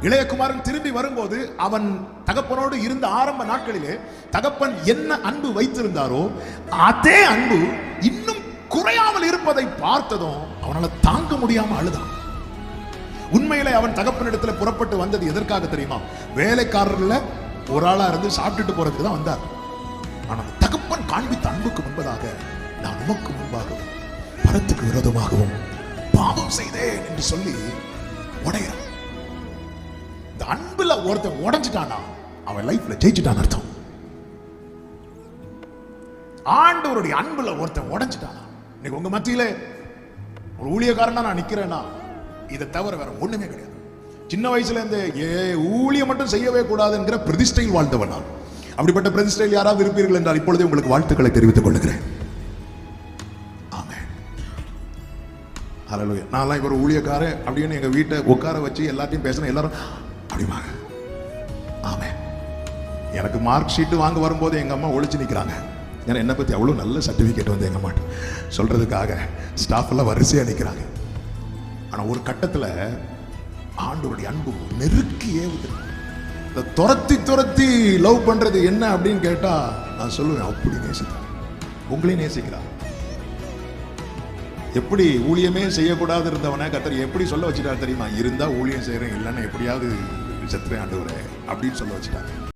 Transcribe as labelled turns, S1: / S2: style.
S1: இளையகுமாரன் திரும்பி வரும்போது அவன் தகப்பனோடு இருந்த ஆரம்ப நாட்களிலே தகப்பன் என்ன அன்பு வைத்திருந்தாரோ அதே அன்பு இன்னும் குறையாமல் இருப்பதை பார்த்ததும் அவனால தாங்க முடியாம அழுதான். உண்மையிலே அவன் தகப்பனிடத்துல புறப்பட்டு வந்தது எதற்காக தெரியுமா? வேலைக்காரர்ல ஒரு ஆளா இருந்து சாப்பிட்டுட்டு போறதுக்கு தான் வந்தார். ஆனால் தகப்பன் காண்பித்த அன்புக்கு முன்பதாக, நான் உமக்கு முன்பாகவும் பரத்துக்கு விரோதமாகவும் பாவம் செய்தேன் என்று சொல்லி உடையிறான். இந்த அன்புல ஒருத்தன் உடைஞ்சிட்டானா அவன் லைஃப்ல ஜெயிச்சுட்டான் அர்த்தம். ஆண்டவருடைய அன்புல ஒருத்தன் உடைஞ்சிட்டானா, இன்னைக்கு உங்க மத்தியில ஒரு ஊழியக்காரனா நான் நிக்கிறேன்னா இதை தவிர வேற ஒண்ணுமே கிடையாது. சின்ன வயசுல இருந்து ஊழியம் மட்டும் செய்யவே கூடாது என்கிற பிரதிஷ்டையில் வாழ்ந்தவன் நான். அப்படிப்பட்ட பிரதிஷ்டையில் யாராவது இருப்பீர்கள் என்றால் இப்பொழுதே உங்களுக்கு வாழ்த்துக்களை தெரிவித்துக் கொள்கிறேன். ஹல்லேலூயா. நான்லாம் ஒரு ஊழியக்காரன் அப்படின்னு எங்க வீட்டை உட்கார வச்சு எல்லாத்தையும் பேசுறேன். எல்லாரும் அப்படிவாங்க. ஆமே. எனக்கு மார்க் ஷீட் வாங்க வரும்போது எங்க அம்மா ஒழிச்சு நிக்கிறாங்க. ஏன்னா என்னை பத்தி அவ்வளவு நல்ல சர்டிபிகேட் வந்து எங்க அம்மா சொல்றதுக்காக ஸ்டாஃப் எல்லாம் வரிசையா நிக்கிறாங்க. ஆனா ஒரு கட்டத்துல ஆண்டவருடைய அன்பு நெருக்கி ஏவுது. இந்த துரத்தி லவ் பண்றது என்ன அப்படின்னு கேட்டா நான் சொல்லுவேன், அப்படி நேசிக்கிறார், உங்களையும் நேசிக்கிறார். எப்படி ஊழியமே செய்யக்கூடாது இருந்தவனை கர்த்தர் எப்படி சொல்ல வச்சுட்டார் தெரியுமா? இருந்தா ஊழியம் செய்யறேன், இல்லைன்னா எப்படியாவது செத்துறேன் ஆண்டவரே அப்படின்னு சொல்ல வச்சுட்டாங்க.